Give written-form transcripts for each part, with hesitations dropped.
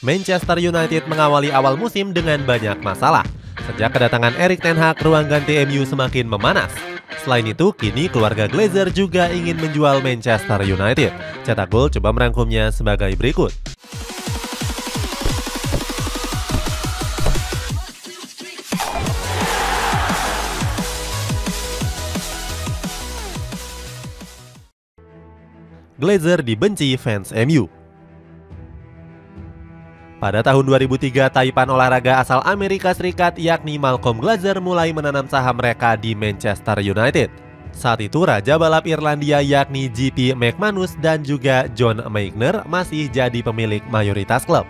Manchester United mengawali awal musim dengan banyak masalah. Sejak kedatangan Erik ten Hag, ruang ganti MU semakin memanas. Selain itu, kini keluarga Glazer juga ingin menjual Manchester United. Cetak Gol coba merangkumnya sebagai berikut. Glazer dibenci fans MU. Pada tahun 2003, taipan olahraga asal Amerika Serikat yakni Malcolm Glazer mulai menanam saham mereka di Manchester United. Saat itu Raja Balap Irlandia yakni JP McManus dan juga John Maigner masih jadi pemilik mayoritas klub.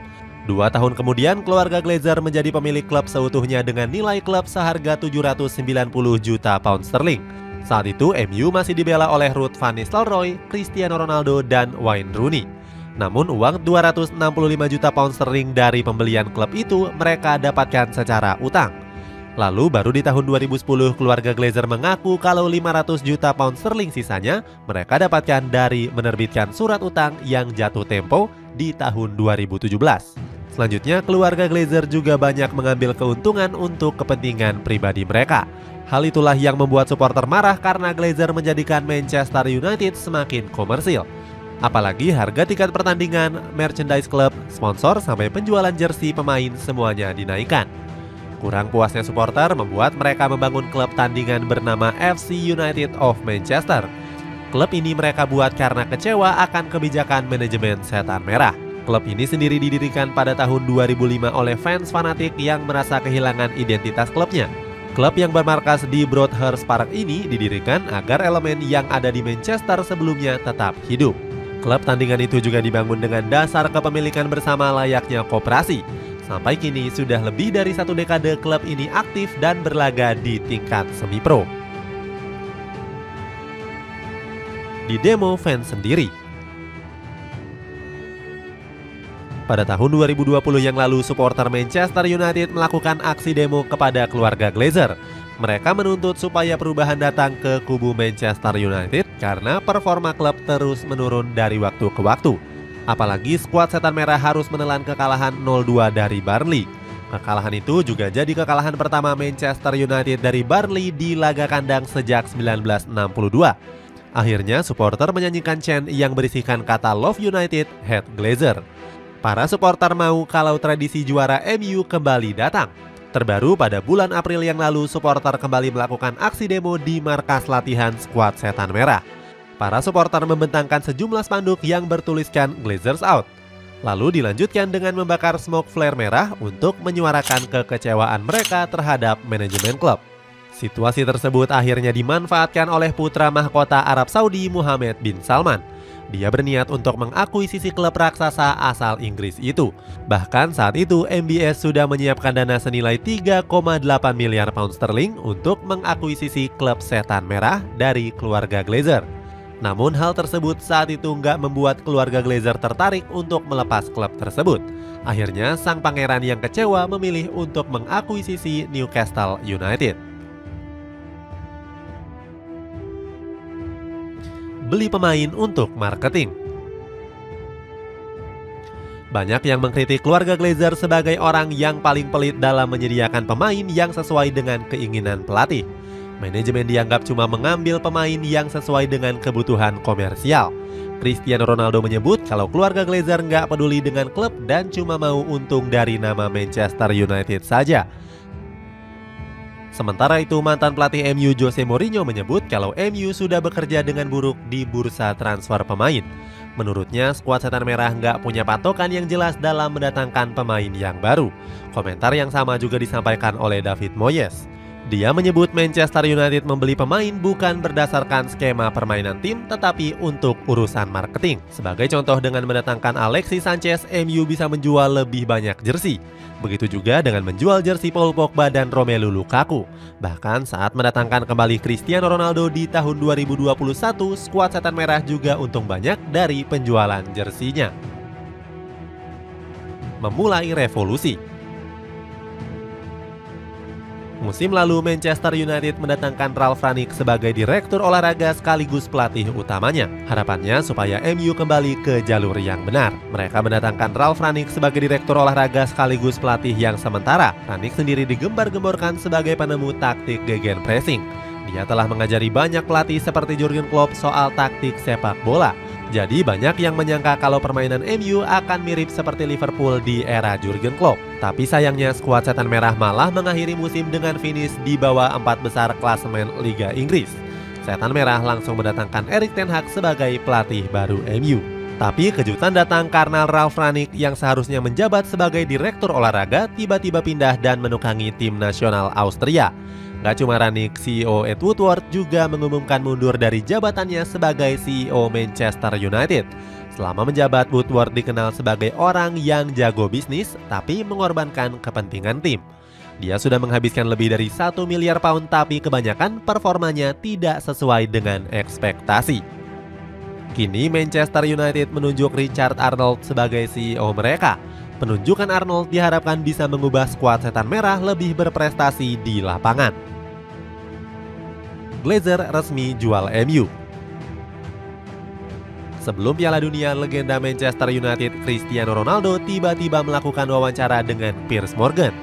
2 tahun kemudian, keluarga Glazer menjadi pemilik klub seutuhnya dengan nilai klub seharga 790 juta pound sterling. Saat itu MU masih dibela oleh Ruud van Nistelrooy, Cristiano Ronaldo, dan Wayne Rooney. Namun uang 265 juta pound sterling dari pembelian klub itu mereka dapatkan secara utang. Lalu baru di tahun 2010 keluarga Glazer mengaku kalau 500 juta pound sterling sisanya mereka dapatkan dari menerbitkan surat utang yang jatuh tempo di tahun 2017. Selanjutnya keluarga Glazer juga banyak mengambil keuntungan untuk kepentingan pribadi mereka. Hal itulah yang membuat supporter marah karena Glazer menjadikan Manchester United semakin komersil. Apalagi harga tiket pertandingan, merchandise klub, sponsor, sampai penjualan jersey pemain semuanya dinaikkan. Kurang puasnya supporter membuat mereka membangun klub tandingan bernama FC United of Manchester. Klub ini mereka buat karena kecewa akan kebijakan manajemen Setan Merah. Klub ini sendiri didirikan pada tahun 2005 oleh fans fanatik yang merasa kehilangan identitas klubnya. Klub yang bermarkas di Broadhurst Park ini didirikan agar elemen yang ada di Manchester sebelumnya tetap hidup. Klub tandingan itu juga dibangun dengan dasar kepemilikan bersama layaknya koperasi. Sampai kini sudah lebih dari 1 dekade klub ini aktif dan berlaga di tingkat semi-pro. Di demo fans sendiri. Pada tahun 2020 yang lalu, supporter Manchester United melakukan aksi demo kepada keluarga Glazer. Mereka menuntut supaya perubahan datang ke kubu Manchester United karena performa klub terus menurun dari waktu ke waktu. Apalagi skuad Setan Merah harus menelan kekalahan 0-2 dari Burnley. Kekalahan itu juga jadi kekalahan pertama Manchester United dari Burnley di laga kandang sejak 1962. Akhirnya supporter menyanyikan chant yang berisikan kata Love United, Hate Glazer. Para supporter mau kalau tradisi juara MU kembali datang. Terbaru pada bulan April yang lalu, supporter kembali melakukan aksi demo di markas latihan skuad Setan Merah. Para supporter membentangkan sejumlah spanduk yang bertuliskan Glazers Out. Lalu dilanjutkan dengan membakar smoke flare merah untuk menyuarakan kekecewaan mereka terhadap manajemen klub. Situasi tersebut akhirnya dimanfaatkan oleh putra mahkota Arab Saudi Mohammed bin Salman. Dia berniat untuk mengakuisisi klub raksasa asal Inggris itu. Bahkan saat itu MBS sudah menyiapkan dana senilai 3,8 miliar pound sterling untuk mengakuisisi klub Setan Merah dari keluarga Glazer. Namun hal tersebut saat itu nggak membuat keluarga Glazer tertarik untuk melepas klub tersebut. Akhirnya sang pangeran yang kecewa memilih untuk mengakuisisi Newcastle United. Beli pemain untuk marketing. Banyak yang mengkritik keluarga Glazer sebagai orang yang paling pelit dalam menyediakan pemain yang sesuai dengan keinginan pelatih. Manajemen dianggap cuma mengambil pemain yang sesuai dengan kebutuhan komersial. Cristiano Ronaldo menyebut kalau keluarga Glazer nggak peduli dengan klub dan cuma mau untung dari nama Manchester United saja. Sementara itu, mantan pelatih MU Jose Mourinho menyebut kalau MU sudah bekerja dengan buruk di bursa transfer pemain. Menurutnya, skuad Setan Merah nggak punya patokan yang jelas dalam mendatangkan pemain yang baru. Komentar yang sama juga disampaikan oleh David Moyes. Dia menyebut Manchester United membeli pemain bukan berdasarkan skema permainan tim, tetapi untuk urusan marketing. Sebagai contoh, dengan mendatangkan Alexis Sanchez, MU bisa menjual lebih banyak jersey. Begitu juga dengan menjual jersey Paul Pogba dan Romelu Lukaku. Bahkan saat mendatangkan kembali Cristiano Ronaldo di tahun 2021, skuad Setan Merah juga untung banyak dari penjualan jersinya. Memulai revolusi. Musim lalu Manchester United mendatangkan Ralf Rangnick sebagai direktur olahraga sekaligus pelatih utamanya. Harapannya supaya MU kembali ke jalur yang benar. Mereka mendatangkan Ralf Rangnick sebagai direktur olahraga sekaligus pelatih yang sementara. Rangnick sendiri digembar-gemborkan sebagai penemu taktik gegenpressing. Dia telah mengajari banyak pelatih seperti Jurgen Klopp soal taktik sepak bola. Jadi banyak yang menyangka kalau permainan MU akan mirip seperti Liverpool di era Jurgen Klopp. Tapi sayangnya skuad Setan Merah malah mengakhiri musim dengan finish di bawah 4 besar klasemen Liga Inggris. Setan Merah langsung mendatangkan Erik ten Hag sebagai pelatih baru MU. Tapi kejutan datang karena Ralf Rangnick yang seharusnya menjabat sebagai direktur olahraga tiba-tiba pindah dan menukangi tim nasional Austria. Gak cuma Rangnick, CEO Ed Woodward juga mengumumkan mundur dari jabatannya sebagai CEO Manchester United. Selama menjabat, Woodward dikenal sebagai orang yang jago bisnis tapi mengorbankan kepentingan tim. Dia sudah menghabiskan lebih dari 1 miliar pound tapi kebanyakan performanya tidak sesuai dengan ekspektasi. Kini Manchester United menunjuk Richard Arnold sebagai CEO mereka. Penunjukan Arnold diharapkan bisa mengubah skuad Setan Merah lebih berprestasi di lapangan. Glazer resmi jual MU. Sebelum Piala Dunia, legenda Manchester United Cristiano Ronaldo tiba-tiba melakukan wawancara dengan Piers Morgan.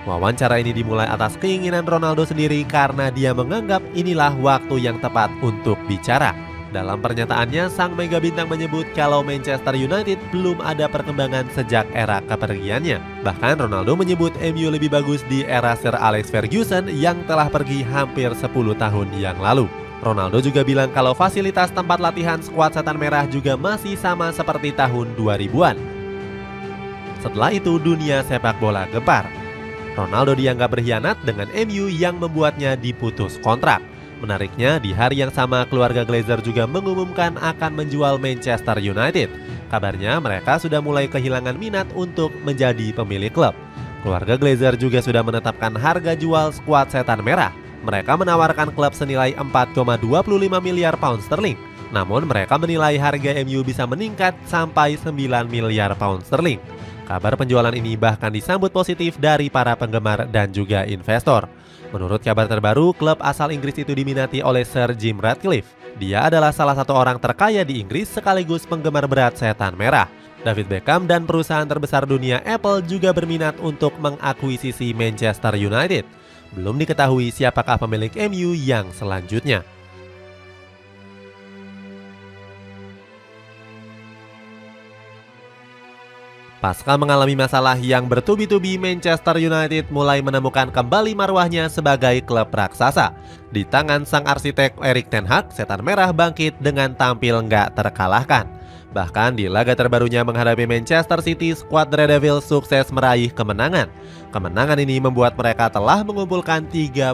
Wawancara ini dimulai atas keinginan Ronaldo sendiri karena dia menganggap inilah waktu yang tepat untuk bicara. Dalam pernyataannya, sang mega bintang menyebut kalau Manchester United belum ada perkembangan sejak era kepergiannya. Bahkan Ronaldo menyebut MU lebih bagus di era Sir Alex Ferguson yang telah pergi hampir 10 tahun yang lalu. Ronaldo juga bilang kalau fasilitas tempat latihan skuad Setan Merah juga masih sama seperti tahun 2000-an. Setelah itu dunia sepak bola gempar. Ronaldo dianggap berkhianat dengan MU yang membuatnya diputus kontrak. Menariknya, di hari yang sama keluarga Glazer juga mengumumkan akan menjual Manchester United. Kabarnya mereka sudah mulai kehilangan minat untuk menjadi pemilik klub. Keluarga Glazer juga sudah menetapkan harga jual skuad Setan Merah. Mereka menawarkan klub senilai 4,25 miliar pound sterling. Namun mereka menilai harga MU bisa meningkat sampai 9 miliar pound sterling. Kabar penjualan ini bahkan disambut positif dari para penggemar dan juga investor. Menurut kabar terbaru, klub asal Inggris itu diminati oleh Sir Jim Ratcliffe. Dia adalah salah satu orang terkaya di Inggris sekaligus penggemar berat Setan Merah. David Beckham dan perusahaan terbesar dunia Apple juga berminat untuk mengakuisisi Manchester United. Belum diketahui siapakah pemilik MU yang selanjutnya. Pasca mengalami masalah yang bertubi-tubi, Manchester United mulai menemukan kembali marwahnya sebagai klub raksasa. Di tangan sang arsitek Erik ten Hag, Setan Merah bangkit dengan tampil nggak terkalahkan. Bahkan di laga terbarunya menghadapi Manchester City, skuad Red Devils sukses meraih kemenangan. Kemenangan ini membuat mereka telah mengumpulkan 38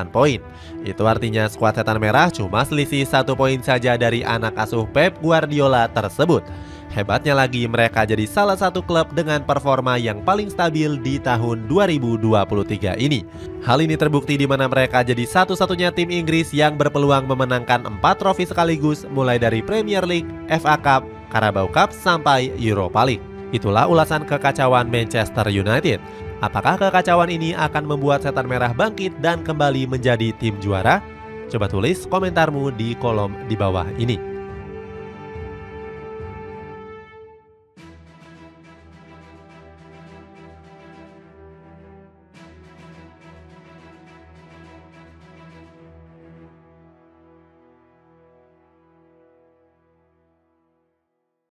poin. Itu artinya skuad Setan Merah cuma selisih 1 poin saja dari anak asuh Pep Guardiola tersebut. Hebatnya lagi, mereka jadi salah satu klub dengan performa yang paling stabil di tahun 2023 ini. Hal ini terbukti di mana mereka jadi satu-satunya tim Inggris yang berpeluang memenangkan 4 trofi sekaligus, mulai dari Premier League, FA Cup, Carabao Cup, sampai Europa League. Itulah ulasan kekacauan Manchester United. Apakah kekacauan ini akan membuat Setan Merah bangkit dan kembali menjadi tim juara? Coba tulis komentarmu di kolom di bawah ini.